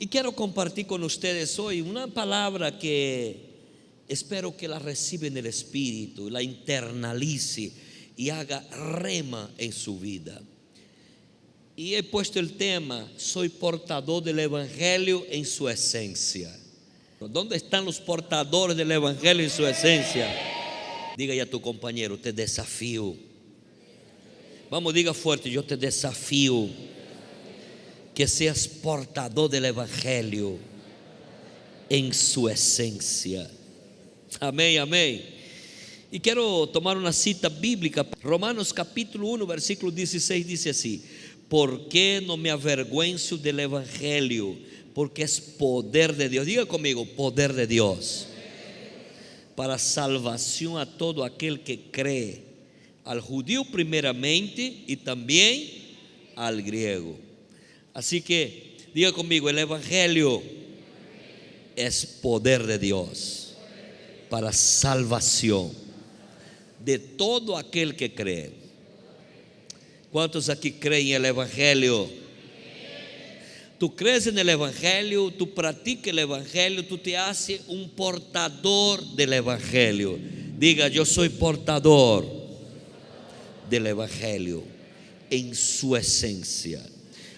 Y quiero compartir con ustedes hoy una palabra que espero que la reciba en el Espíritu, la internalice y haga rema en su vida. Y he puesto el tema: soy portador del Evangelio en su esencia. ¿Dónde están los portadores del Evangelio en su esencia? Diga ya a tu compañero: te desafío. Vamos, diga fuerte: yo te desafío que seas portador del Evangelio en su esencia. Amén, amén. Y quiero tomar una cita bíblica. Romanos capítulo 1 versículo 16 dice así: ¿por qué no me avergüenzo del Evangelio? Porque es poder de Dios. Diga conmigo: poder de Dios para salvación a todo aquel que cree, al judío primeramente y también al griego. Así que diga conmigo: el Evangelio es poder de Dios para salvación de todo aquel que cree. ¿Cuántos aquí creen en el Evangelio? Tú crees en el Evangelio, tú practicas el Evangelio, tú te haces un portador del Evangelio. Diga: yo soy portador del Evangelio en su esencia.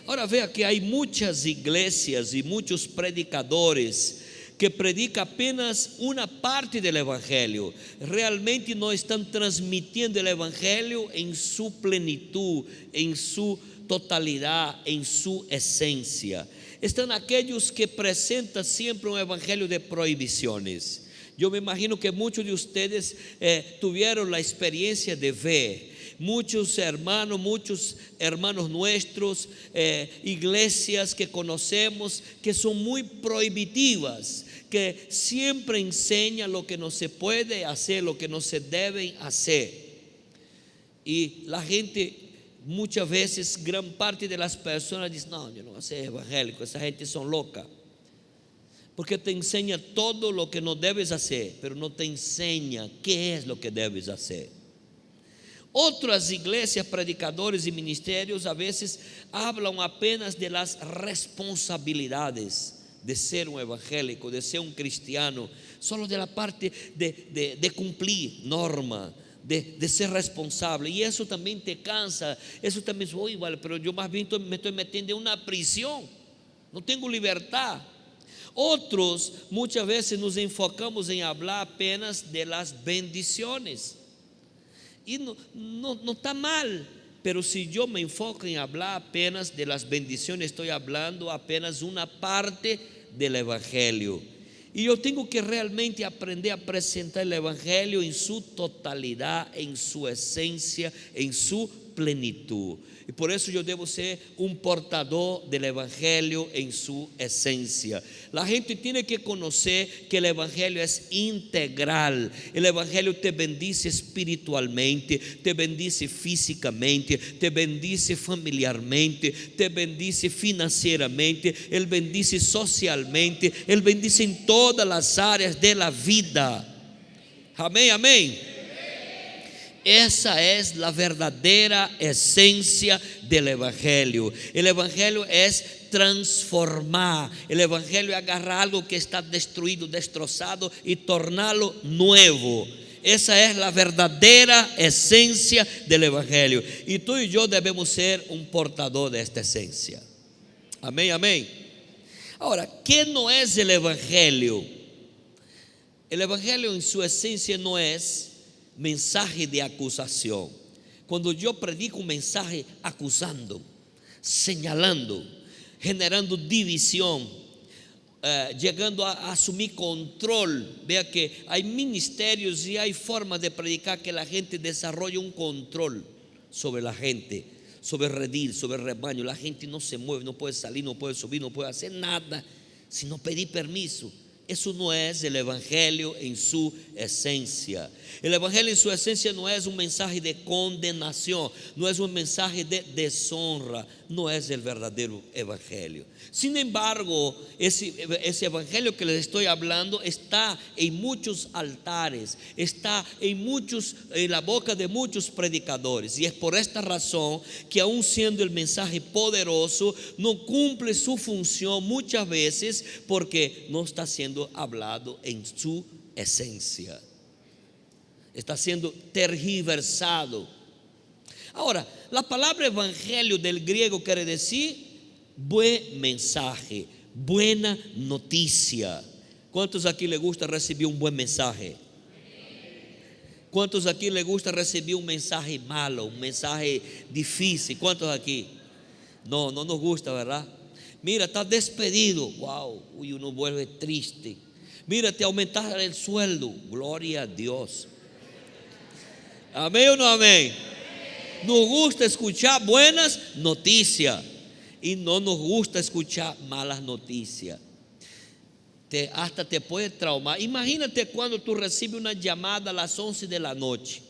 Ahora vea que hay muchas iglesias y muchos predicadores que predican apenas una parte del Evangelio. Realmente no están transmitiendo el Evangelio en su plenitud, en su totalidad, en su esencia. Están aquellos que presentan siempre un evangelio de prohibiciones. Yo me imagino que muchos de ustedes tuvieron la experiencia de ver muchos hermanos nuestros, iglesias que conocemos que son muy prohibitivas, que siempre enseñan lo que no se puede hacer, lo que no se debe hacer. Y la gente, muchas veces, gran parte de las personas dicen: no, yo no voy a ser evangélico, esa gente son locas. Porque te enseña todo lo que no debes hacer, pero no te enseña qué es lo que debes hacer. Otras iglesias, predicadores y ministerios a veces hablan apenas de las responsabilidades de ser un evangélico, de ser un cristiano, solo de la parte de cumplir norma, de ser responsable. Y eso también te cansa. Eso también es: oye, vale, pero yo más bien me estoy metiendo en una prisión, no tengo libertad. Otros muchas veces nos enfocamos en hablar apenas de las bendiciones. Y no está mal, pero si yo me enfoco en hablar apenas de las bendiciones, estoy hablando apenas una parte del Evangelio. Y yo tengo que realmente aprender a presentar el Evangelio en su totalidad, en su esencia, en su plenitud. Y por eso yo debo ser un portador del Evangelio en su esencia. La gente tiene que conocer que el Evangelio es integral. El Evangelio te bendice espiritualmente, te bendice físicamente, te bendice familiarmente, te bendice financieramente, Él bendice socialmente, Él bendice en todas las áreas de la vida. Amén, amén. Esa es la verdadera esencia del Evangelio. El Evangelio es transformar. El Evangelio es agarrar algo que está destruido, destrozado y tornarlo nuevo. Esa es la verdadera esencia del Evangelio. Y tú y yo debemos ser un portador de esta esencia. Amén, amén. Ahora, ¿qué no es el Evangelio? El Evangelio en su esencia no es mensaje de acusación. Cuando yo predico un mensaje acusando, señalando, generando división, llegando a asumir control. Vea que hay ministerios y hay formas de predicar que la gente desarrolla un control sobre la gente, sobre el redil, sobre el rebaño. La gente no se mueve, no puede salir, no puede subir, no puede hacer nada sino pedir permiso. Eso no es el evangelio en su esencia. El evangelio en su esencia no es un mensaje de condenación, no es un mensaje de deshonra, no es el verdadero evangelio. Sin embargo, ese evangelio que les estoy hablando está en muchos altares, está en la boca de muchos predicadores, y es por esta razón que, aun siendo el mensaje poderoso, no cumple su función muchas veces porque no está siendo hablado en su esencia. Está siendo tergiversado. Ahora, la palabra evangelio del griego quiere decir buen mensaje, buena noticia. ¿Cuántos aquí les gusta recibir un buen mensaje? ¿Cuántos aquí les gusta recibir un mensaje malo, un mensaje difícil? ¿Cuántos aquí? No nos gusta, ¿verdad? Mira, estás despedido. Wow, uno vuelve triste. Mira, te aumentaron el sueldo. Gloria a Dios. ¿Amén o no amén? Nos gusta escuchar buenas noticias y no nos gusta escuchar malas noticias. Hasta te puede traumar. Imagínate cuando tú recibes una llamada a las 11 de la noche.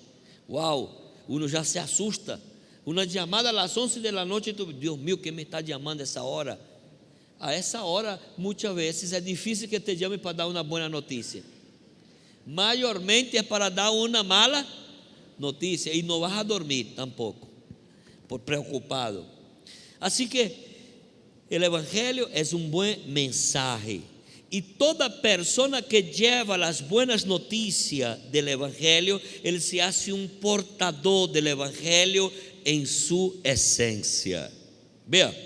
Wow, uno ya se asusta. Una llamada a las 11 de la noche, tú, Dios mío, ¿quién me está llamando a esa hora? A esa hora muchas veces es difícil que te llame para dar una buena noticia. Mayormente es para dar una mala noticia, y no vas a dormir tampoco, por preocupado. Así que el evangelio es un buen mensaje, y toda persona que lleva las buenas noticias del evangelio, él se hace un portador del evangelio en su esencia. Vea,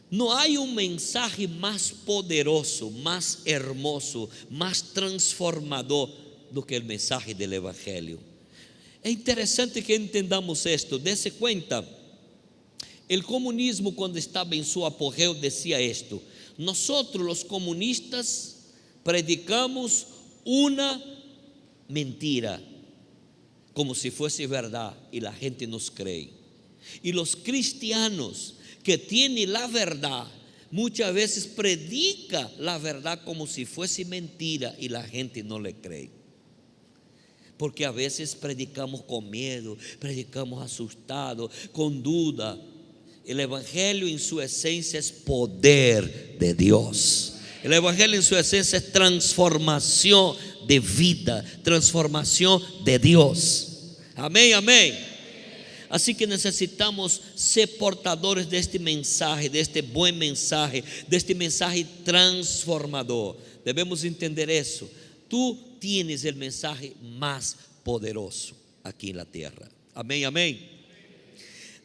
no hay un mensaje más poderoso, más hermoso, más transformador do que el mensaje del evangelio. Es interesante que entendamos esto. Dese cuenta, el comunismo, cuando estaba en su apogeo, decía esto: nosotros los comunistas predicamos una mentira como si fuese verdad y la gente nos cree. Y los cristianos que tienen la verdad muchas veces predican la verdad como si fuese mentira y la gente no le cree. Porque a veces predicamos con miedo, predicamos asustados, con duda. El evangelio en su esencia es poder de Dios. El evangelio en su esencia es transformación de vida, transformación de Dios. Amén, amén. Así que necesitamos ser portadores de este mensaje, de este buen mensaje, de este mensaje transformador. Debemos entender eso. Tú tienes el mensaje más poderoso aquí en la tierra. Amén, amén.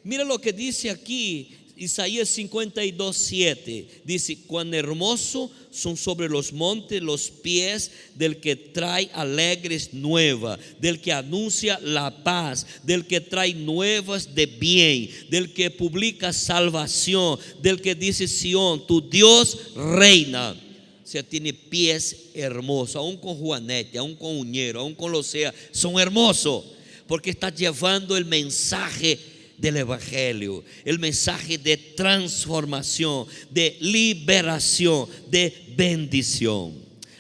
Mira lo que dice aquí Isaías 52:7. Dice: cuán hermosos son sobre los montes los pies del que trae alegres nuevas, del que anuncia la paz, del que trae nuevas de bien, del que publica salvación, del que dice: Sión, tu Dios reina. O sea, tiene pies hermosos, aún con juanete, aún con uñero, aún con losea, son hermosos, porque está llevando el mensaje del evangelio, el mensaje de transformación, de liberación, de bendición.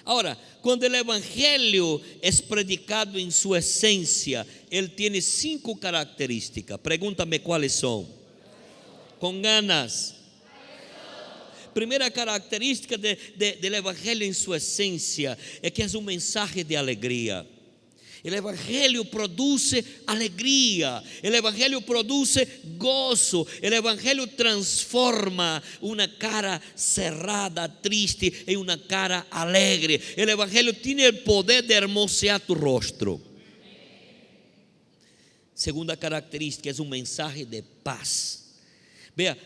Ahora, cuando el evangelio es predicado en su esencia, él tiene 5 características. Pregúntame cuáles son. Con ganas. Primera característica del evangelio en su esencia es que es un mensaje de alegría. El evangelio produce alegría, el evangelio produce gozo, el evangelio transforma una cara cerrada, triste, en una cara alegre. El evangelio tiene el poder de hermosear tu rostro. Segunda característica, es un mensaje de paz. Vea,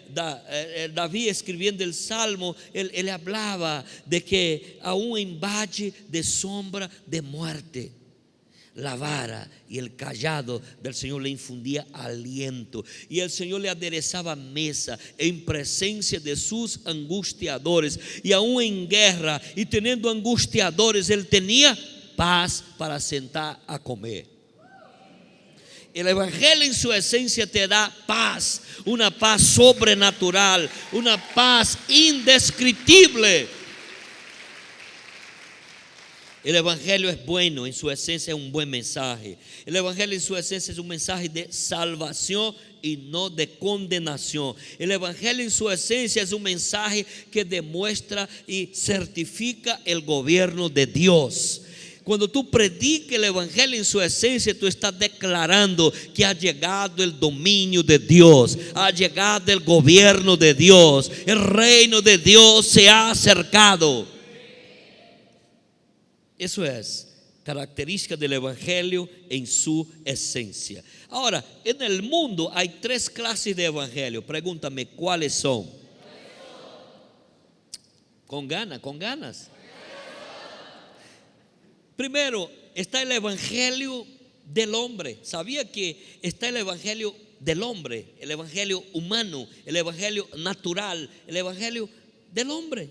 David, escribiendo el Salmo, él hablaba de que aún en valle de sombra de muerte, la vara y el cayado del Señor le infundía aliento, y el Señor le aderezaba mesa en presencia de sus angustiadores. Y aún en guerra y teniendo angustiadores, él tenía paz para sentar a comer. El evangelio en su esencia te da paz, una paz sobrenatural, una paz indescriptible. El Evangelio es bueno, en su esencia es un buen mensaje. El Evangelio en su esencia es un mensaje de salvación y no de condenación. El Evangelio en su esencia es un mensaje que demuestra y certifica el gobierno de Dios. Cuando tú predicas el Evangelio en su esencia, tú estás declarando que ha llegado el dominio de Dios, ha llegado el gobierno de Dios, el reino de Dios se ha acercado. Eso es característica del Evangelio en su esencia. Ahora, en el mundo hay 3 clases de Evangelio. Pregúntame, ¿cuáles son? Con ganas. Primero, está el Evangelio del hombre. ¿Sabía que está el Evangelio del hombre? El Evangelio humano, el Evangelio natural, el Evangelio del hombre.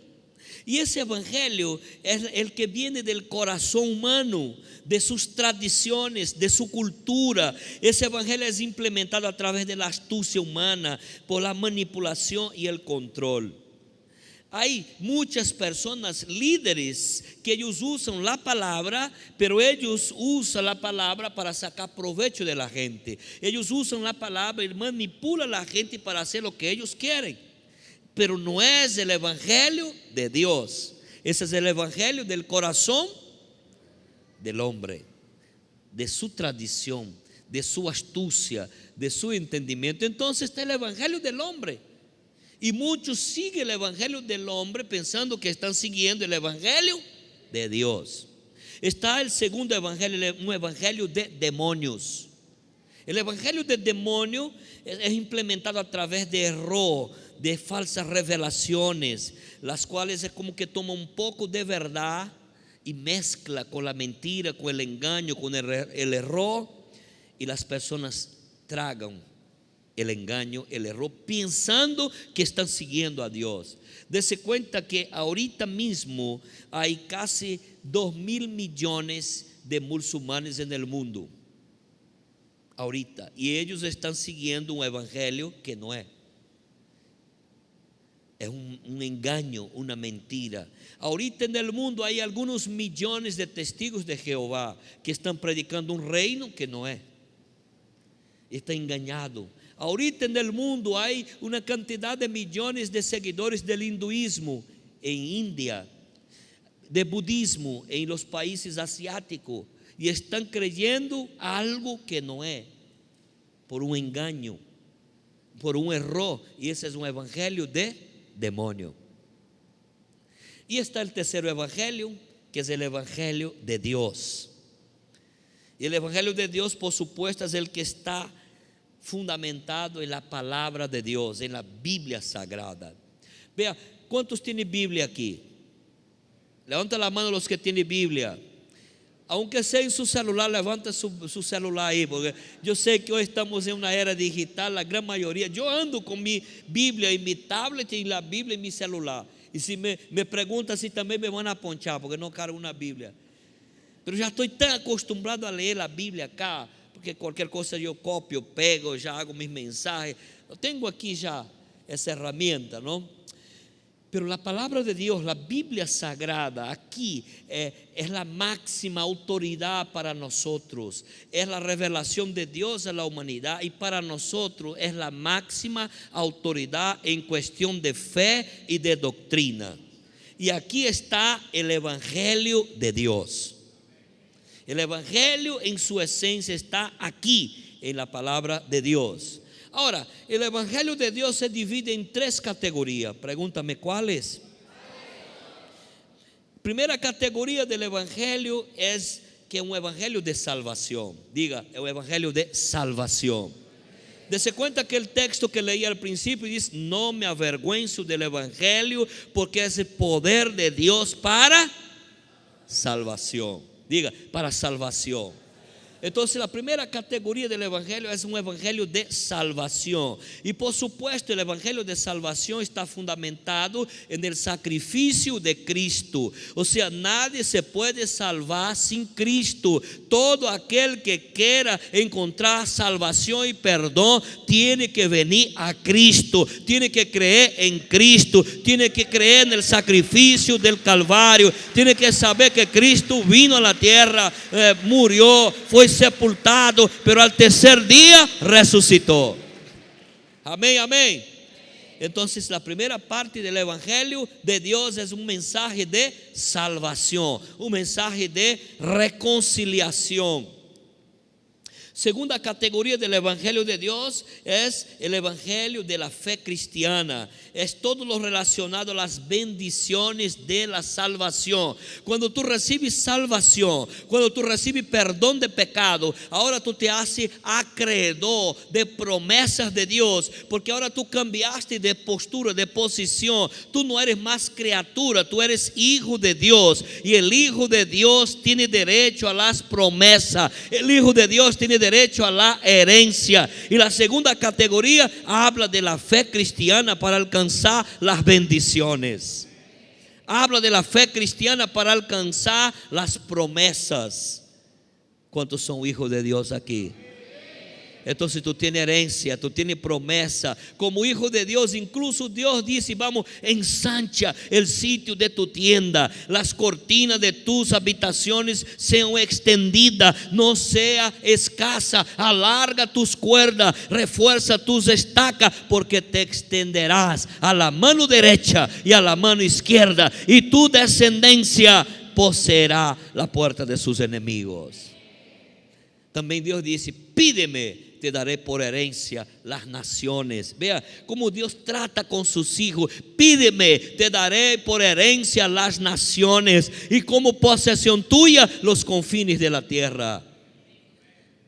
Y ese evangelio es el que viene del corazón humano, de sus tradiciones, de su cultura. Ese evangelio es implementado a través de la astucia humana, por la manipulación y el control. Hay muchas personas líderes que ellos usan la palabra, pero ellos usan la palabra para sacar provecho de la gente. Ellos usan la palabra y manipulan a la gente para hacer lo que ellos quieren. Pero no es el evangelio de Dios. Ese es el evangelio del corazón del hombre, de su tradición, de su astucia, de su entendimiento. Entonces está el evangelio del hombre. Y muchos siguen el evangelio del hombre pensando que están siguiendo el evangelio de Dios. Está el segundo evangelio, un evangelio de demonios. El evangelio del demonio es implementado a través de error, de falsas revelaciones, las cuales es como que toma un poco de verdad y mezcla con la mentira, con el engaño, con el error, y las personas tragan el engaño, el error, pensando que están siguiendo a Dios. Dese cuenta que ahorita mismo hay casi 2.000 millones de musulmanes en el mundo. Ahorita, y ellos están siguiendo un evangelio que no es. Es un engaño, una mentira. Ahorita en el mundo hay algunos millones de testigos de Jehová que están predicando un reino que no es. Está engañado. Ahorita en el mundo hay una cantidad de millones de seguidores del hinduismo en India, de budismo en los países asiáticos, y están creyendo algo que no es, por un engaño, por un error, y ese es un evangelio de demonio. Y está el tercer evangelio, que es el evangelio de Dios. Y el evangelio de Dios, por supuesto, es el que está fundamentado en la palabra de Dios, en la Biblia sagrada. Vea, ¿cuántos tienen Biblia aquí? Levanta la mano los que tienen Biblia. Aunque sea en su celular, levanta su celular ahí, porque yo sé que hoy estamos en una era digital, la gran mayoría. Yo ando con mi Biblia y mi tablet y la Biblia en mi celular. Y si me preguntan si también me van a ponchar, porque no cargo una Biblia. Pero ya estoy tan acostumbrado a leer la Biblia acá, porque cualquier cosa yo copio, pego, ya hago mis mensajes. Tengo aquí ya esa herramienta, ¿no? Pero la palabra de Dios, la Biblia sagrada, aquí es la máxima autoridad para nosotros. Es la revelación de Dios a la humanidad, y para nosotros es la máxima autoridad en cuestión de fe y de doctrina. Y aquí está el evangelio de Dios. El evangelio en su esencia está aquí en la palabra de Dios. Ahora, el evangelio de Dios se divide en 3 categorías. Pregúntame, ¿cuáles? Primera categoría del evangelio es que es un evangelio de salvación. Diga, es un evangelio de salvación. Dese cuenta que el texto que leí al principio dice: no me avergüenzo del evangelio, porque es el poder de Dios para salvación. Diga, para salvación. Entonces la primera categoría del evangelio es un evangelio de salvación. Y por supuesto el evangelio de salvación está fundamentado en el sacrificio de Cristo. O sea, nadie se puede salvar sin Cristo. Todo aquel que quiera encontrar salvación y perdón tiene que venir a Cristo, tiene que creer en Cristo, tiene que creer en el sacrificio del Calvario, tiene que saber que Cristo vino a la tierra, murió, fue sepultado, pero al tercer día resucitó. Amén, amén. Entonces la primera parte del evangelio de Dios es un mensaje de salvación, un mensaje de reconciliación. Segunda categoría del evangelio de Dios es el evangelio de la fe cristiana. Es todo lo relacionado a las bendiciones de la salvación. Cuando tú recibes salvación, cuando tú recibes perdón de pecado, ahora tú te haces acreedor de promesas de Dios, porque ahora tú cambiaste de postura, de posición. Tú no eres más criatura, tú eres hijo de Dios, y el hijo de Dios tiene derecho a las promesas. El hijo de Dios tiene derecho a la herencia. Y la segunda categoría habla de la fe cristiana para alcanzar las bendiciones. Habla de la fe cristiana para alcanzar las promesas. ¿Cuántos son hijos de Dios aquí? Entonces tú tienes herencia, tú tienes promesa. Como hijo de Dios, incluso Dios dice: vamos, ensancha el sitio de tu tienda, las cortinas de tus habitaciones sean extendidas, no sea escasa, alarga tus cuerdas, refuerza tus estacas, porque te extenderás a la mano derecha y a la mano izquierda, y tu descendencia poseerá la puerta de sus enemigos. También Dios dice: pídeme, te daré por herencia las naciones. Vea cómo Dios trata con sus hijos. Pídeme, te daré por herencia las naciones, y como posesión tuya los confines de la tierra.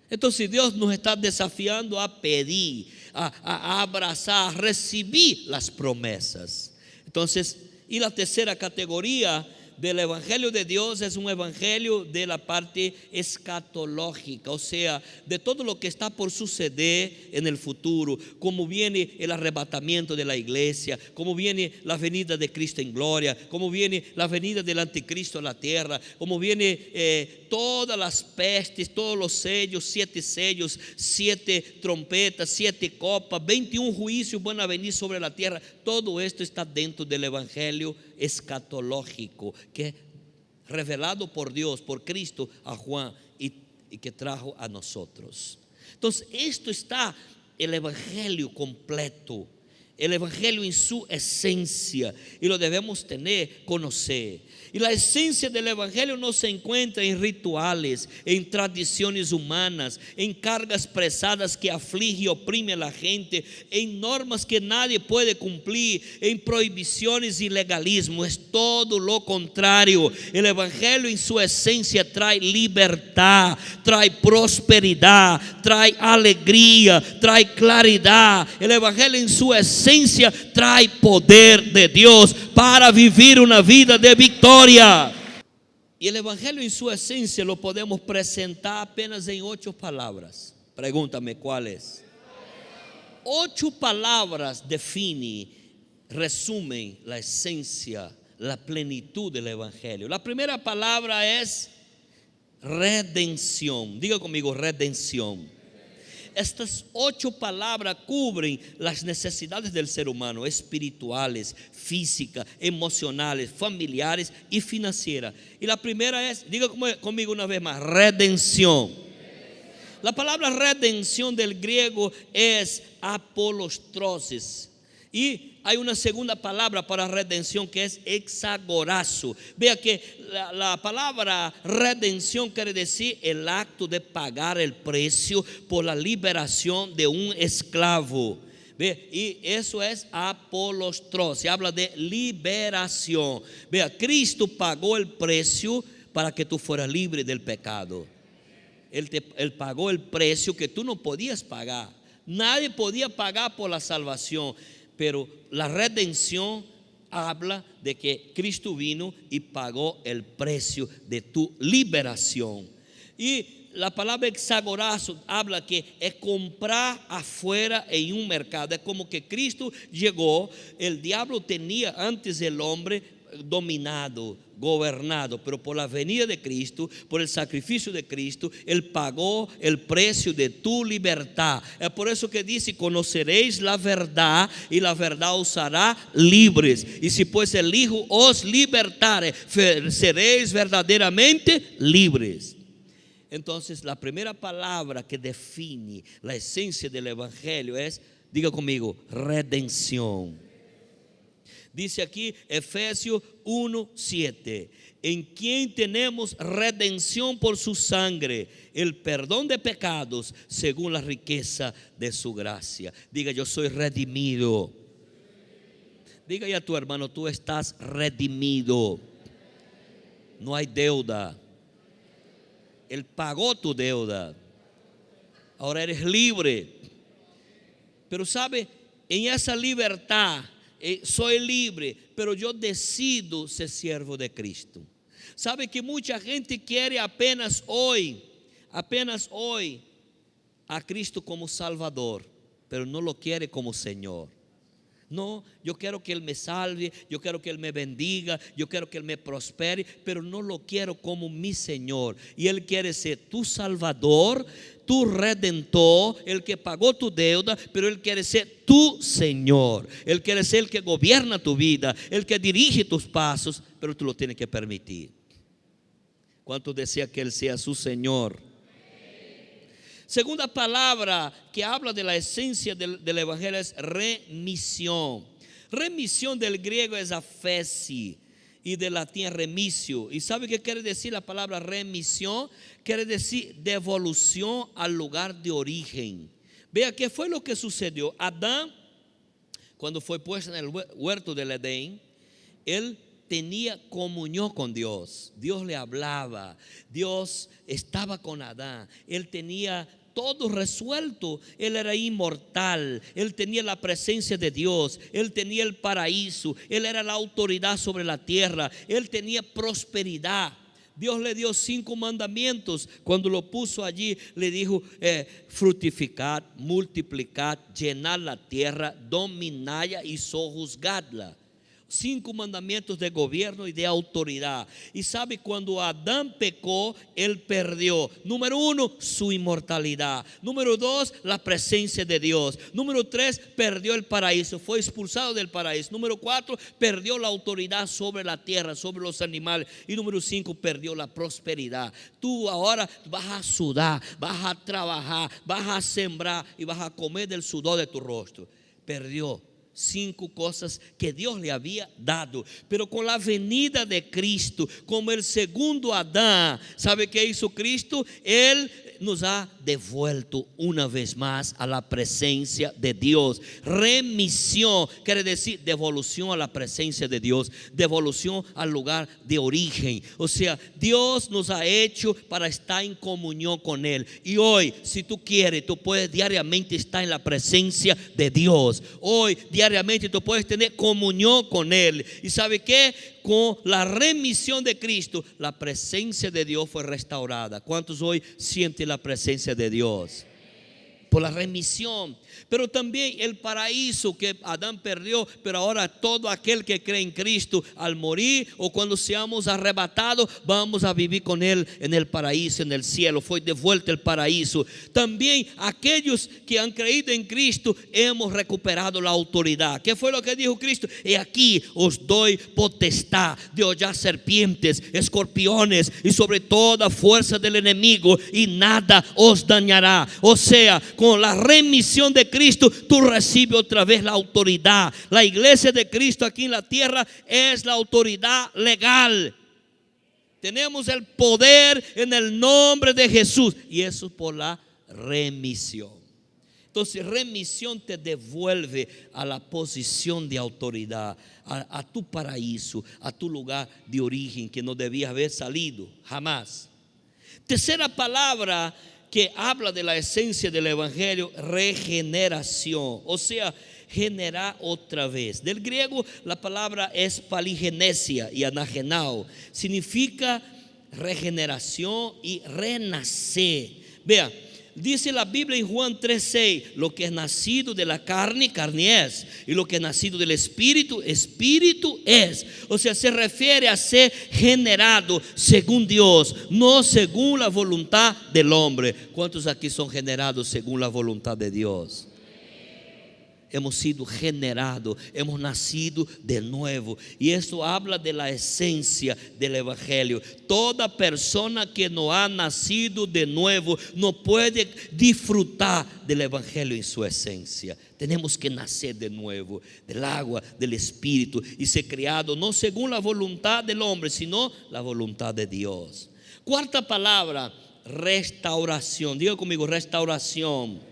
Entonces Dios nos está desafiando a pedir, a abrazar, a recibir las promesas. Entonces, y la tercera categoría del evangelio de Dios es un evangelio de la parte escatológica, o sea, de todo lo que está por suceder en el futuro, cómo viene el arrebatamiento de la iglesia, cómo viene la venida de Cristo en gloria, cómo viene la venida del anticristo a la tierra, cómo viene todas las pestes, todos los sellos, 7 trompetas, 7 copas, 21 juicios van a venir sobre la tierra. Todo esto está dentro del evangelio escatológico, que revelado por Dios, por Cristo a Juan, y que trajo a nosotros. Entonces esto está el evangelio completo, el evangelio en su esencia, y lo debemos tener, conocer. Y la esencia del evangelio no se encuentra en rituales, en tradiciones humanas, en cargas pesadas que afligen y oprimen a la gente, en normas que nadie puede cumplir, en prohibiciones y legalismo. Es todo lo contrario. El evangelio en su esencia trae libertad, trae prosperidad, trae alegría, trae claridad. El evangelio en su esencia trae poder de Dios para vivir una vida de victoria. Y el evangelio en su esencia lo podemos presentar apenas en 8 palabras. Pregúntame cuáles. 8 palabras definen, resumen la esencia, la plenitud del evangelio. La primera palabra es redención. Diga conmigo, redención. Estas 8 palabras cubren las necesidades del ser humano: espirituales, físicas, emocionales, familiares y financieras. Y la primera es, diga conmigo una vez más, redención. La palabra redención del griego es apolostrosis. Y hay una segunda palabra para redención que es exagorazo. Vea que la palabra redención quiere decir el acto de pagar el precio por la liberación de un esclavo. Vea, y eso es apolostros, se habla de liberación. Vea, Cristo pagó el precio para que tú fueras libre del pecado. Él pagó el precio que tú no podías pagar. Nadie podía pagar por la salvación. Pero la redención habla de que Cristo vino y pagó el precio de tu liberación. Y la palabra exagorazo habla que es comprar afuera en un mercado. Es como que Cristo llegó, el diablo tenía antes el hombre dominado, gobernado, pero por la venida de Cristo, por el sacrificio de Cristo, Él pagó el precio de tu libertad. Es por eso que dice: conoceréis la verdad y la verdad os hará libres. Y si pues el Hijo os libertare, seréis verdaderamente libres. Entonces, la primera palabra que define la esencia del evangelio es, diga conmigo, redención. Dice aquí Efesios 1:7, en quien tenemos redención por su sangre, el perdón de pecados según la riqueza de su gracia. Diga: yo soy redimido. Diga a tu hermano: tú estás redimido. No hay deuda. Él pagó tu deuda. Ahora eres libre. Pero sabe, en esa libertad, soy libre, pero yo decido ser siervo de Cristo. Sabe que mucha gente quiere apenas hoy a Cristo como Salvador, pero no lo quiere como Señor. No, yo quiero que Él me salve, yo quiero que Él me bendiga, yo quiero que Él me prospere, pero no lo quiero como mi Señor. Y Él quiere ser tu Salvador, tu Redentor, el que pagó tu deuda, pero Él quiere ser tu Señor. Él quiere ser el que gobierna tu vida, el que dirige tus pasos, pero tú lo tienes que permitir. ¿Cuánto desea que Él sea su Señor? Segunda palabra que habla de la esencia del evangelio es remisión. Remisión del griego es afesi y del latín remisio. ¿Y sabe qué quiere decir la palabra remisión? Quiere decir devolución al lugar de origen. Vea qué fue lo que sucedió. Adán, cuando fue puesto en el huerto del Edén, él tenía comunión con Dios. Dios le hablaba, Dios estaba con Adán. Él tenía todo resuelto. Él era inmortal, él tenía la presencia de Dios, él tenía el paraíso, él era la autoridad sobre la tierra, él tenía prosperidad. Dios le dio 5 mandamientos. Cuando lo puso allí, le dijo: fructificad, multiplicad, llenad la tierra, dominadla y sojuzgadla. 5 mandamientos de gobierno y de autoridad. Y sabe, cuando Adán pecó, él perdió: número 1, su inmortalidad; número 2, la presencia de Dios; número 3, perdió el paraíso, fue expulsado del paraíso; número 4, perdió la autoridad sobre la tierra, sobre los animales; y número 5, perdió la prosperidad. Tú ahora vas a sudar, vas a trabajar, vas a sembrar y vas a comer del sudor de tu rostro. Perdió 5 cosas que Dios le había dado. Pero con la venida de Cristo, como el segundo Adán, ¿sabe qué hizo Cristo? Él nos ha devuelto una vez más a la presencia de Dios. Remisión quiere decir devolución a la presencia de Dios, devolución al lugar de origen. O sea, Dios nos ha hecho para estar en comunión con Él. Y hoy, si tú quieres, tú puedes diariamente estar en la presencia de Dios. Hoy, diariamente, tú puedes tener comunión con Él. ¿Y sabe qué? Con la remisión de Cristo, la presencia de Dios fue restaurada. ¿Cuántos hoy sienten la presencia de Dios? Por la remisión. Pero también el paraíso que Adán perdió, pero ahora todo aquel que cree en Cristo, al morir o cuando seamos arrebatados, vamos a vivir con Él en el paraíso, en el cielo. Fue devuelto el paraíso. También aquellos que han creído en Cristo, hemos recuperado la autoridad. ¿Qué fue lo que dijo Cristo? Y aquí os doy potestad de hollar serpientes, escorpiones y sobre toda fuerza del enemigo, y nada os dañará. O sea, con la remisión de Cristo, tú recibes otra vez la autoridad. La iglesia de Cristo aquí en la tierra es la autoridad legal. Tenemos el poder en el nombre de Jesús, y eso por la remisión. Entonces, remisión te devuelve a la posición de autoridad, a tu paraíso, a tu lugar de origen que no debía haber salido jamás. Tercera palabra que habla de la esencia del evangelio: regeneración. O sea, generar otra vez. Del griego la palabra es paligenesia y anagenao. Significa regeneración y renacer. Vea, dice la Biblia en Juan 3:6, lo que es nacido de la carne, carne es, y lo que es nacido del espíritu, espíritu es. O sea, se refiere a ser generado según Dios, no según la voluntad del hombre. ¿Cuántos aquí son generados según la voluntad de Dios? Hemos sido generados, hemos nacido de nuevo. Y eso habla de la esencia del evangelio. Toda persona que no ha nacido de nuevo no puede disfrutar del evangelio en su esencia. Tenemos que nacer de nuevo, del agua, del espíritu, y ser criado no según la voluntad del hombre, sino la voluntad de Dios. Cuarta palabra, restauración. Diga conmigo, restauración.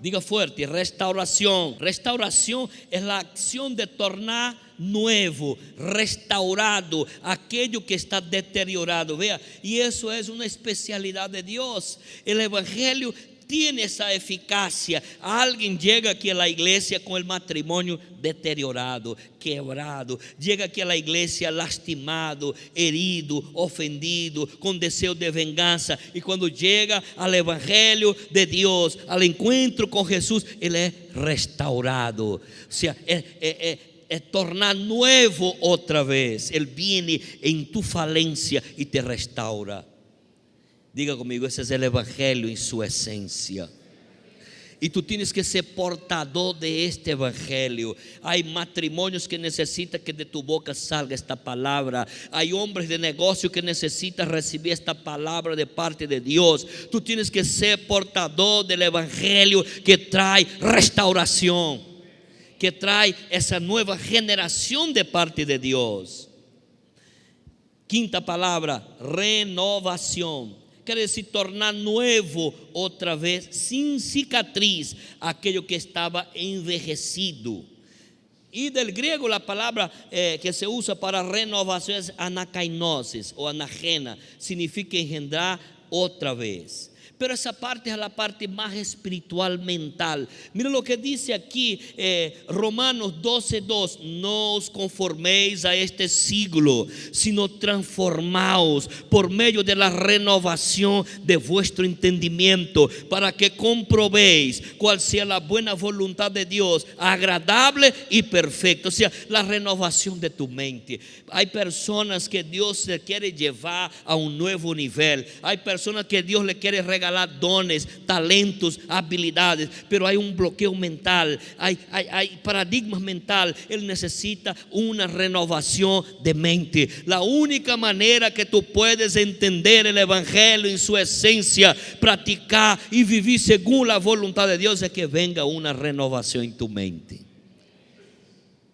Diga fuerte, restauración. Restauración es la acción de tornar nuevo, restaurado, aquello que está deteriorado. Vea, y eso es una especialidad de Dios. El evangelio tiene esa eficacia. Alguien llega aquí a la iglesia con el matrimonio deteriorado, quebrado. Llega aquí a la iglesia lastimado, herido, ofendido, con deseo de venganza. Y cuando llega al evangelio de Dios, al encuentro con Jesús, él es restaurado. O sea, es tornar nuevo otra vez. Él viene en tu falencia y te restaura. Diga conmigo, ese es el evangelio en su esencia. Y tú tienes que ser portador de este evangelio. Hay matrimonios que necesitan que de tu boca salga esta palabra. Hay hombres de negocio que necesitan recibir esta palabra de parte de Dios. Tú tienes que ser portador del evangelio que trae restauración, que trae esa nueva generación de parte de Dios. Quinta palabra, renovación. Quiere decir tornar nuevo otra vez, sin cicatriz, aquello que estaba envejecido. Y del griego la palabra que se usa para renovación es anakainosis o anagena, significa engendrar otra vez. Pero esa parte es la parte más espiritual, mental. Mira lo que dice aquí Romanos 12:2. No os conforméis a este siglo, sino transformaos por medio de la renovación de vuestro entendimiento, para que comprobéis cuál sea la buena voluntad de Dios, agradable y perfecta. O sea, la renovación de tu mente. Hay personas que Dios se quiere llevar a un nuevo nivel. Hay personas que Dios le quiere regalar dones, talentos, habilidades, pero hay un bloqueo mental, hay paradigmas mental. Él necesita una renovación de mente. La única manera que tú puedes entender el evangelio en su esencia, practicar y vivir según la voluntad de Dios, es que venga una renovación en tu mente.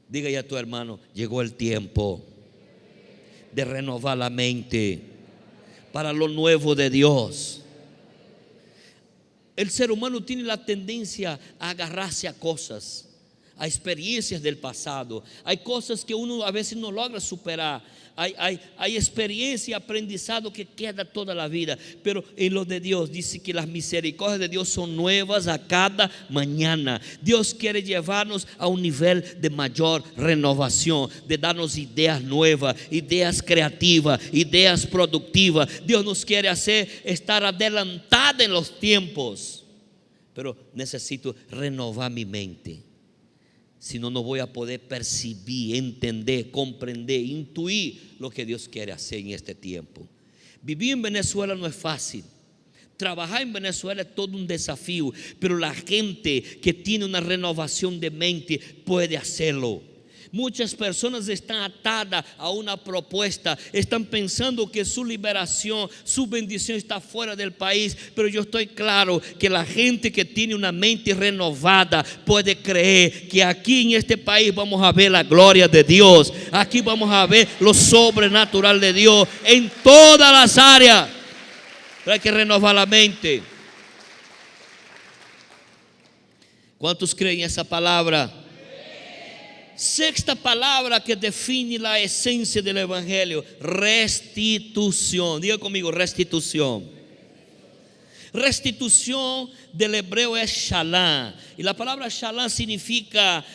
Diga ya a tu hermano, llegó el tiempo de renovar la mente para lo nuevo de Dios. El ser humano tiene la tendencia a agarrarse a cosas, a experiencias del pasado. Hay cosas que uno a veces no logra superar. Hay experiencia y aprendizado que queda toda la vida. Pero en lo de Dios dice que las misericordias de Dios son nuevas a cada mañana. Dios quiere llevarnos a un nivel de mayor renovación, de darnos ideas nuevas, ideas creativas, ideas productivas. Dios nos quiere hacer estar adelantados en los tiempos. Pero necesito renovar mi mente. Si no, no voy a poder percibir, entender, comprender, intuir lo que Dios quiere hacer en este tiempo. Vivir en Venezuela no es fácil. Trabajar en Venezuela es todo un desafío, pero la gente que tiene una renovación de mente puede hacerlo. Muchas personas están atadas a una propuesta, están pensando que su liberación, su bendición está fuera del país. Pero yo estoy claro que la gente que tiene una mente renovada puede creer que aquí en este país vamos a ver la gloria de Dios. Aquí vamos a ver lo sobrenatural de Dios en todas las áreas. Pero hay que renovar la mente. ¿Cuántos creen esa palabra? Sexta palabra que define la esencia del evangelio: restitución. Diga conmigo, restitución. Restitución del hebreo es shalom. Y la palabra shalom significa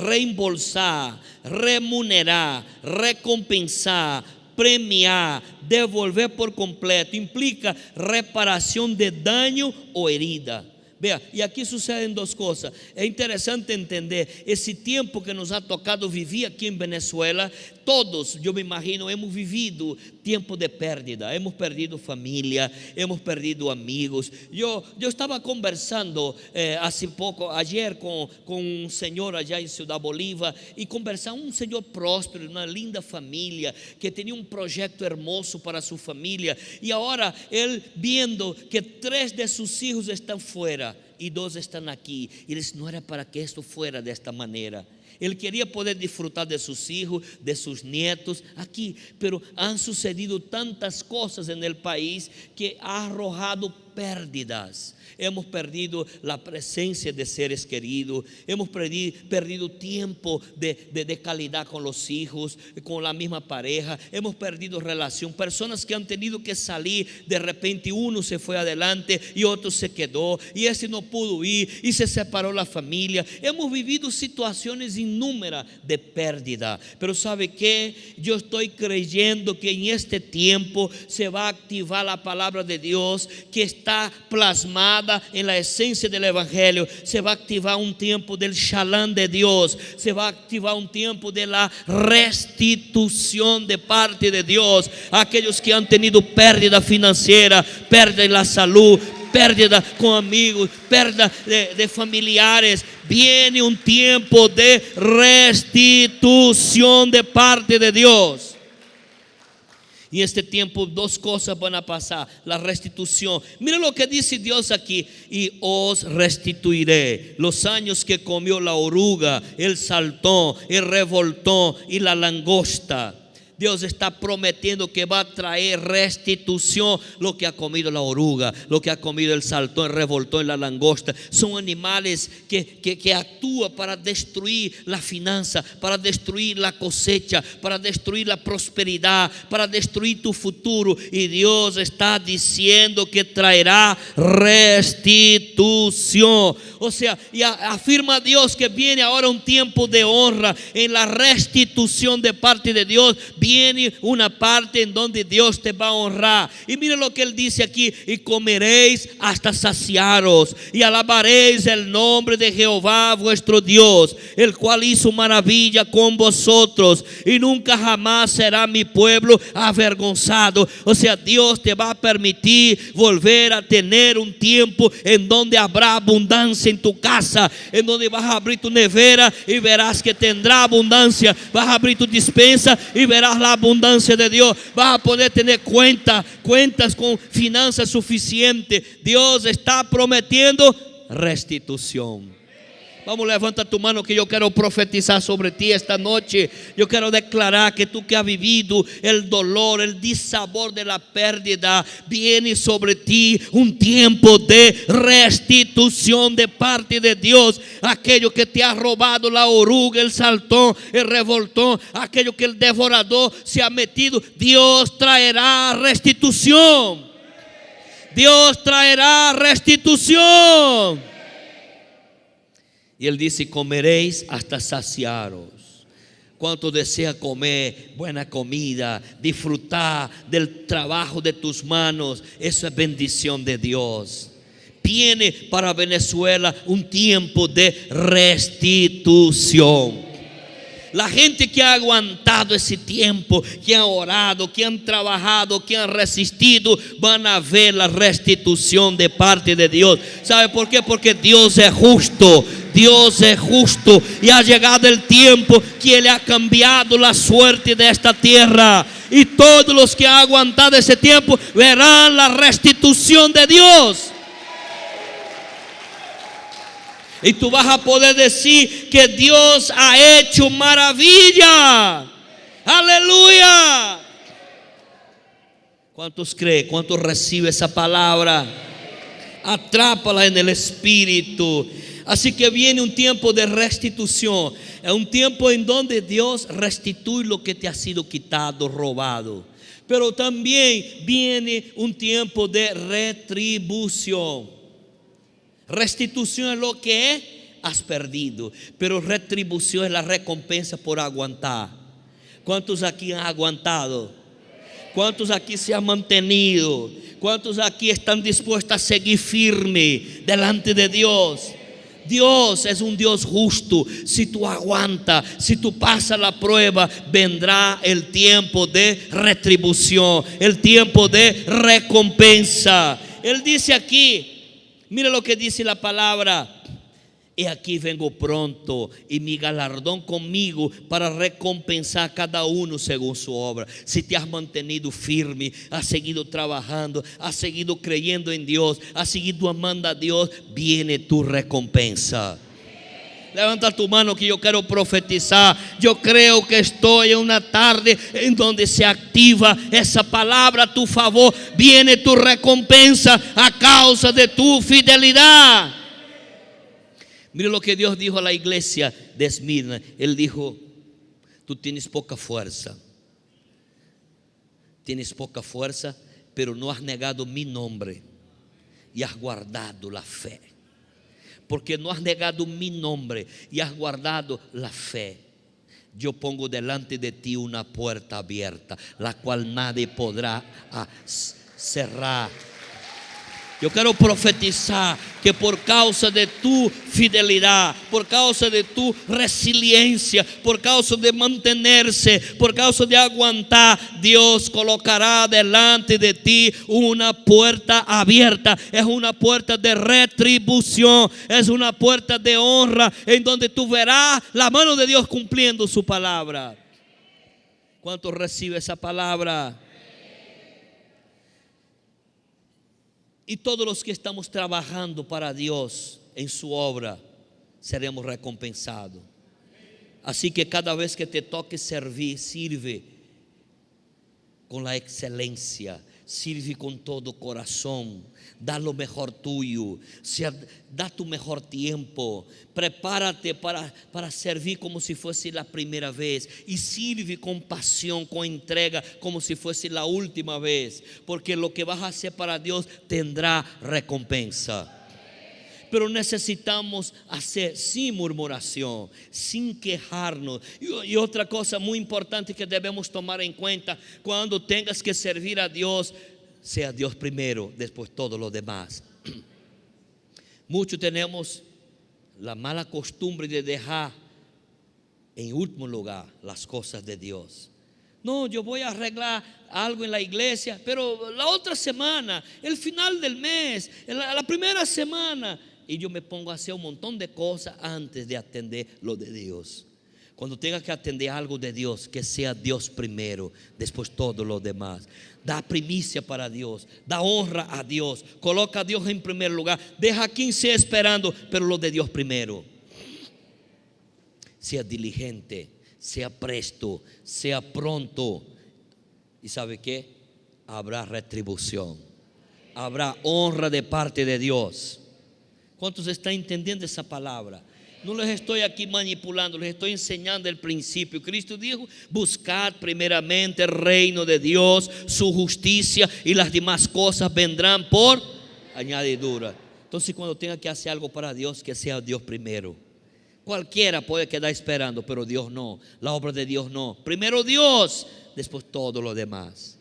reembolsar, remunerar, recompensar, premiar, devolver por completo, implica reparação de dano ou herida. Vea, e aqui sucedem duas coisas. É interessante entender esse tempo que nos ha tocado viver aqui em Venezuela. Todos, eu me imagino, hemos vivido tempo de pérdida. Hemos perdido família, hemos perdido amigos. Eu estava conversando ayer com um senhor allá em Ciudad Bolívar, e conversar, um senhor próspero, uma linda família, que tinha um projeto hermoso para sua família, e agora ele vendo que 3 de seus filhos estão fora e 2 estão aqui, e ele disse: não era para que isto fuera desta maneira. Ele queria poder disfrutar de seus filhos, de seus netos aqui, pero han sucedido tantas coisas no país que ha arrojado pérdidas. Hemos perdido la presencia de seres queridos, hemos perdido tiempo de calidad con los hijos, con la misma pareja, hemos perdido relación, personas que han tenido que salir, de repente uno se fue adelante y otro se quedó, y ese no pudo ir y se separó la familia. Hemos vivido situaciones inúmeras de pérdida, pero ¿sabe qué? Yo estoy creyendo que en este tiempo se va a activar la palabra de Dios que está plasmada en la esencia del evangelio. Se va a activar un tiempo del shalom de Dios, se va a activar un tiempo de la restitución de parte de Dios a aquellos que han tenido pérdida financiera, pérdida en la salud, pérdida con amigos, pérdida de familiares. Viene un tiempo de restitución de parte de Dios. Y en este tiempo 2 cosas van a pasar: la restitución. Mira lo que dice Dios aquí: y os restituiré los años que comió la oruga, el saltón, el revoltón y la langosta. Dios está prometiendo que va a traer restitución lo que ha comido la oruga, lo que ha comido el saltón, el revoltón y la langosta. Son animales que actúan para destruir la finanza, para destruir la cosecha, para destruir la prosperidad, para destruir tu futuro. Y Dios está diciendo que traerá restitución. O sea, y afirma Dios que viene ahora un tiempo de honra. En la restitución de parte de Dios viene una parte en donde Dios te va a honrar. Y mire lo que Él dice aquí: y comeréis hasta saciaros, y alabaréis el nombre de Jehová vuestro Dios, el cual hizo maravilla con vosotros, y nunca jamás será mi pueblo avergonzado. O sea, Dios te va a permitir volver a tener un tiempo en donde habrá abundancia en tu casa, en donde vas a abrir tu nevera y verás que tendrá abundancia. Vas a abrir tu despensa y verás la abundancia de Dios. Vas a poder tener cuentas con finanzas suficientes. Dios está prometiendo restitución. Vamos, levanta tu mano que yo quiero profetizar sobre ti esta noche. Yo quiero declarar que tú que has vivido el dolor, el dissabor de la pérdida, viene sobre ti un tiempo de restitución de parte de Dios. Aquello que te ha robado la oruga, el saltón, el revoltón, aquello que el devorador se ha metido, Dios traerá restitución. Dios traerá restitución. Y Él dice: comeréis hasta saciaros. ¿Cuánto desea comer buena comida, disfrutar del trabajo de tus manos? Eso es bendición de Dios. Viene para Venezuela un tiempo de restitución. La gente que ha aguantado ese tiempo, que han orado, que han trabajado, que han resistido, van a ver la restitución de parte de Dios. ¿Sabe por qué? Porque Dios es justo. Dios es justo y ha llegado el tiempo que Él ha cambiado la suerte de esta tierra. Y todos los que han aguantado ese tiempo verán la restitución de Dios. Y tú vas a poder decir que Dios ha hecho maravilla. Aleluya. ¿Cuántos creen? ¿Cuántos reciben esa palabra? Atrápala en el espíritu. Así que viene un tiempo de restitución. Es un tiempo en donde Dios restituye lo que te ha sido quitado, robado. Pero también viene un tiempo de retribución. Restitución es lo que has perdido, pero retribución es la recompensa por aguantar. ¿Cuántos aquí han aguantado? ¿Cuántos aquí se han mantenido? ¿Cuántos aquí están dispuestos a seguir firme delante de Dios? Dios es un Dios justo. Si tú aguantas, si tú pasas la prueba, vendrá el tiempo de retribución, el tiempo de recompensa. Él dice aquí, mira lo que dice la palabra: he aquí vengo pronto, y mi galardón conmigo para recompensar a cada uno según su obra. Si te has mantenido firme, has seguido trabajando, has seguido creyendo en Dios, has seguido amando a Dios, viene tu recompensa. Levanta tu mano que yo quiero profetizar. Yo creo que estoy en una tarde en donde se activa esa palabra a tu favor. Viene tu recompensa a causa de tu fidelidad. Mire lo que Dios dijo a la iglesia de Esmirna. Él dijo: tú tienes poca fuerza. Tienes poca fuerza, pero no has negado mi nombre y has guardado la fe. Porque no has negado mi nombre y has guardado la fe, yo pongo delante de ti una puerta abierta, la cual nadie podrá cerrar. Yo quiero profetizar que por causa de tu fidelidad, por causa de tu resiliencia, por causa de mantenerse, por causa de aguantar, Dios colocará delante de ti una puerta abierta. Es una puerta de retribución, es una puerta de honra, en donde tú verás la mano de Dios cumpliendo su palabra. ¿Cuánto recibe esa palabra? Y todos los que estamos trabajando para Dios en su obra seremos recompensados. Así que cada vez que te toque servir, sirve con la excelencia, sirve con todo corazón, da lo mejor tuyo, da tu mejor tiempo, prepárate para servir como si fuese la primera vez, y sirve con pasión, con entrega, como si fuese la última vez, porque lo que vas a hacer para Dios tendrá recompensa. Pero necesitamos hacer sin murmuración, sin quejarnos. Y otra cosa muy importante que debemos tomar en cuenta: cuando tengas que servir a Dios, sea Dios primero, después todo lo demás. Muchos tenemos la mala costumbre de dejar en último lugar las cosas de Dios. No, yo voy a arreglar algo en la iglesia, pero la otra semana, el final del mes, la primera semana, y yo me pongo a hacer un montón de cosas antes de atender lo de Dios. Cuando tengas que atender algo de Dios, que sea Dios primero, después todo lo demás. Da primicia para Dios, da honra a Dios, coloca a Dios en primer lugar. Deja a quien sea esperando, pero lo de Dios primero. Sea diligente, sea presto, sea pronto. ¿Y sabe qué? Habrá retribución, habrá honra de parte de Dios. ¿Cuántos están entendiendo esa palabra? No les estoy aquí manipulando, les estoy enseñando el principio. Cristo dijo: buscad primeramente el reino de Dios, su justicia, y las demás cosas vendrán por añadidura. Entonces, cuando tenga que hacer algo para Dios, que sea Dios primero. Cualquiera puede quedar esperando, pero Dios no. La obra de Dios no. Primero Dios, después todo lo demás.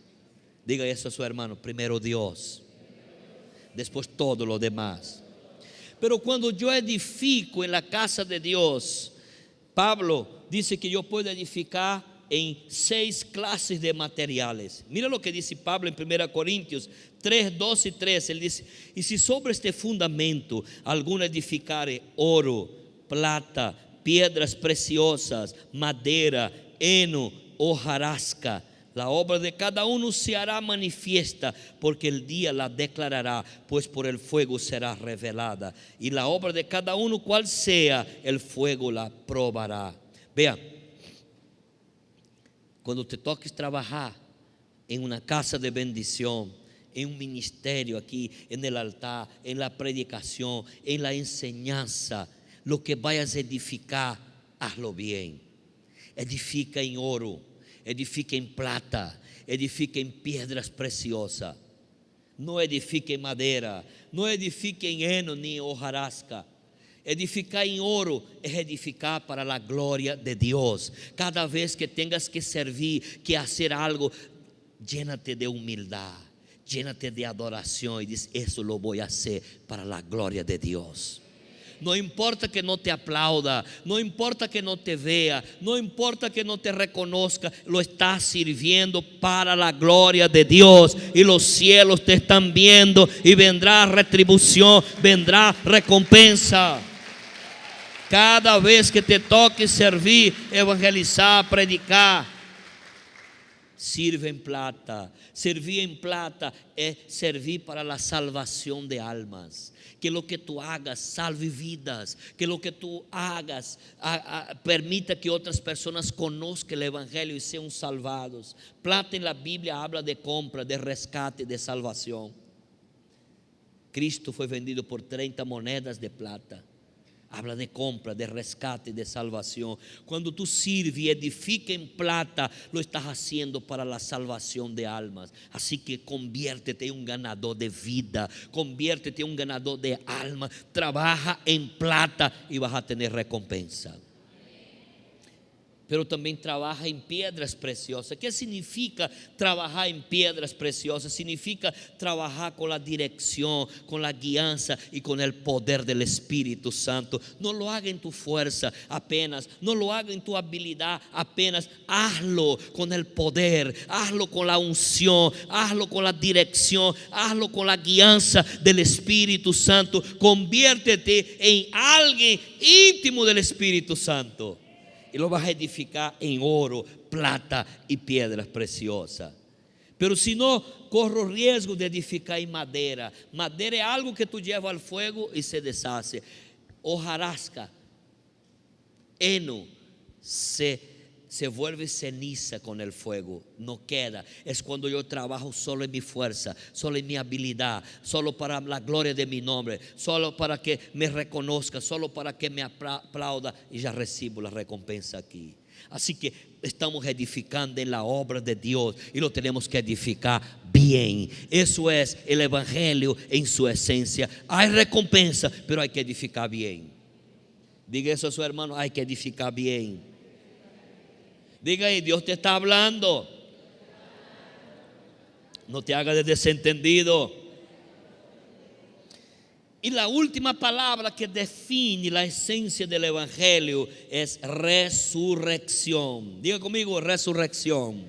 Diga eso a su hermano: primero Dios, después todo lo demás. Pero cuando yo edifico en la casa de Dios, Pablo dice que yo puedo edificar en 6 clases de materiales. Mira lo que dice Pablo en 1 Corintios 3, 12 y 13. Él dice: y si sobre este fundamento alguno edificare oro, plata, piedras preciosas, madera, heno, hojarasca, la obra de cada uno se hará manifiesta, porque el día la declarará, pues por el fuego será revelada. Y la obra de cada uno, cual sea, el fuego la probará. Vea, cuando te toques trabajar en una casa de bendición, en un ministerio aquí, en el altar, en la predicación, en la enseñanza, lo que vayas a edificar, hazlo bien. Edifica en oro, edifica en plata, edifica en piedras preciosas. No edifica en madera, no edifica en heno ni hojarasca. Edificar en oro es edificar para la gloria de Dios. Cada vez que tengas que servir, que hacer algo, llénate de humildad, llénate de adoración y dice: eso lo voy a hacer para la gloria de Dios. No importa que no te aplauda, no importa que no te vea, no importa que no te reconozca, lo estás sirviendo para la gloria de Dios. Y los cielos te están viendo y vendrá retribución, vendrá recompensa. Cada vez que te toque servir, evangelizar, predicar, sirve en plata. Servir en plata es servir para la salvación de almas. Que lo que tú hagas salve vidas, que lo que tú hagas permita que otras personas conozcan el evangelio y sean salvados. Plata en la Biblia habla de compra, de rescate, de salvación. Cristo fue vendido por 30 monedas de plata. Habla de compra, de rescate, de salvación. Cuando tú sirves y edificas en plata, lo estás haciendo para la salvación de almas. Así que conviértete en un ganador de vida, conviértete en un ganador de alma. Trabaja en plata y vas a tener recompensa. Pero también trabaja en piedras preciosas. ¿Qué significa trabajar en piedras preciosas? Significa trabajar con la dirección, con la guianza y con el poder del Espíritu Santo. No lo haga en tu fuerza apenas, no lo haga en tu habilidad apenas. Hazlo con el poder, hazlo con la unción, hazlo con la dirección, hazlo con la guianza del Espíritu Santo. Conviértete en alguien íntimo del Espíritu Santo. Y lo vas a edificar en oro, plata y piedras preciosas. Pero si no, corro riesgo de edificar en madera. Madera es algo que tú llevas al fuego y se deshace. Hojarasca, heno, se vuelve ceniza con el fuego, no queda. Es cuando yo trabajo solo en mi fuerza, solo en mi habilidad, solo para la gloria de mi nombre, solo para que me reconozca, solo para que me aplauda, y ya recibo la recompensa aquí. Así que estamos edificando en la obra de Dios y lo tenemos que edificar bien. Eso es el evangelio en su esencia. Hay recompensa, pero hay que edificar bien. Diga eso a su hermano: hay que edificar bien. Diga ahí: Dios te está hablando. No te hagas de desentendido. Y la última palabra que define la esencia del evangelio es resurrección. Diga conmigo: resurrección.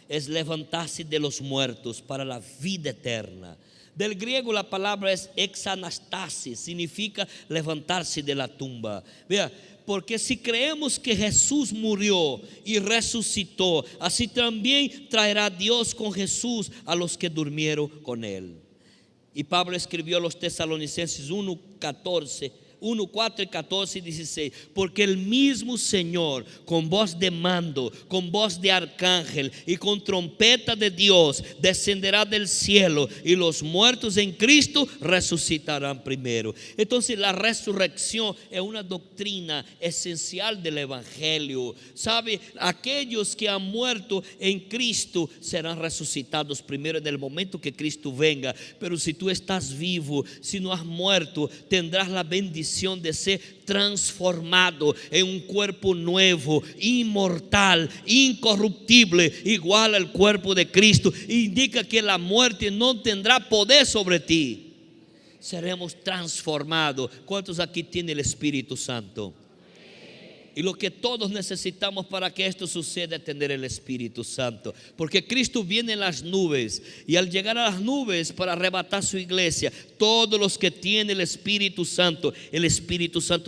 Es levantarse de los muertos para la vida eterna. Del griego la palabra es exanastasis, significa levantarse de la tumba. Vea, porque si creemos que Jesús murió y resucitó, así también traerá Dios con Jesús a los que durmieron con él. Y Pablo escribió a los Tesalonicenses 1, 4 y 14 y 16: porque el mismo Señor, con voz de mando, con voz de arcángel y con trompeta de Dios, descenderá del cielo, y los muertos en Cristo resucitarán primero. Entonces la resurrección es una doctrina esencial del evangelio. ¿Sabe? Aquellos que han muerto en Cristo serán resucitados primero en el momento que Cristo venga. Pero si tú estás vivo, si no has muerto, tendrás la bendición de ser transformado en un cuerpo nuevo, inmortal, incorruptible, igual al cuerpo de Cristo. Indica que la muerte no tendrá poder sobre ti. Seremos transformados. ¿Cuántos aquí tienen el Espíritu Santo? Y lo que todos necesitamos para que esto suceda es tener el Espíritu Santo. Porque Cristo viene en las nubes, y al llegar a las nubes para arrebatar su iglesia, todos los que tienen el Espíritu Santo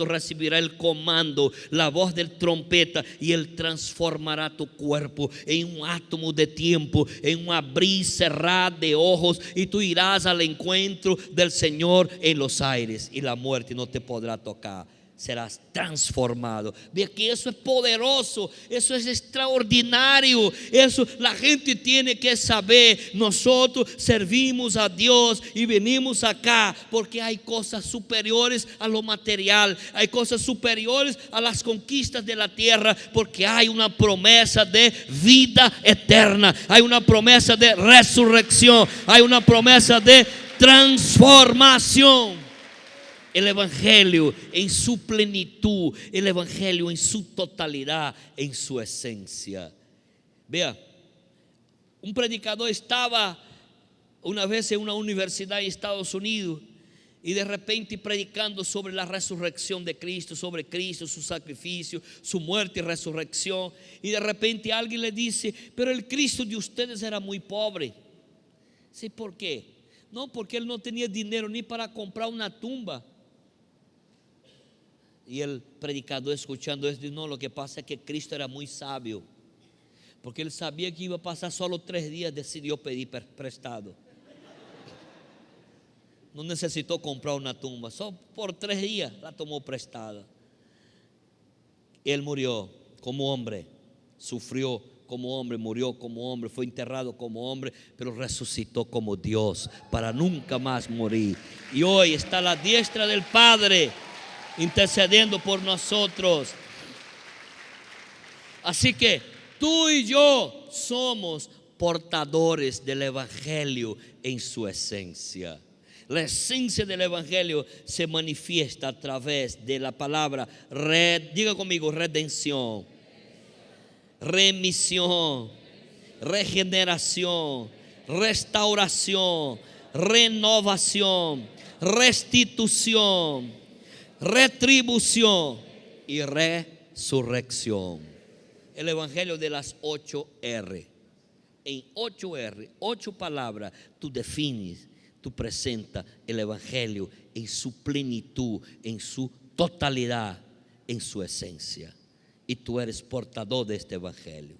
recibirá el comando, la voz del trompeta, y Él transformará tu cuerpo en un átomo de tiempo, en un abrir y cerrar de ojos, y tú irás al encuentro del Señor en los aires, y la muerte no te podrá tocar. Serás transformado. Ve que eso es poderoso, eso es extraordinario. Eso la gente tiene que saber. Nosotros servimos a Dios y venimos acá porque hay cosas superiores a lo material, hay cosas superiores a las conquistas de la tierra, porque hay una promesa de vida eterna, hay una promesa de resurrección, hay una promesa de transformación. El evangelio en su plenitud, el evangelio en su totalidad, en su esencia. Vea, Un predicador estaba una vez en una universidad en Estados Unidos y de repente predicando sobre la resurrección de Cristo, sobre Cristo, su sacrificio, su muerte y resurrección. Y de repente alguien le dice: pero el Cristo de ustedes era muy pobre. ¿Sí? ¿Por qué? No, porque él no tenía dinero ni para comprar una tumba. Y el predicador, escuchando esto, dice: no, lo que pasa es que Cristo era muy sabio, porque él sabía que iba a pasar solo 3 días, decidió pedir prestado. No necesitó comprar una tumba, solo por 3 días la tomó prestada. Él murió como hombre, sufrió como hombre, murió como hombre, fue enterrado como hombre, pero resucitó como Dios para nunca más morir. Y hoy está a la diestra del Padre, intercediendo por nosotros. Así que tú y yo somos portadores del Evangelio en su esencia. La esencia del Evangelio se manifiesta a través de la palabra diga conmigo: redención, remisión, regeneración, restauración, renovación, restitución, retribución y resurrección. El Evangelio de las 8 R. En 8 R, 8 palabras, tú defines, tú presentas el Evangelio en su plenitud, en su totalidad, en su esencia. Y tú eres portador de este Evangelio.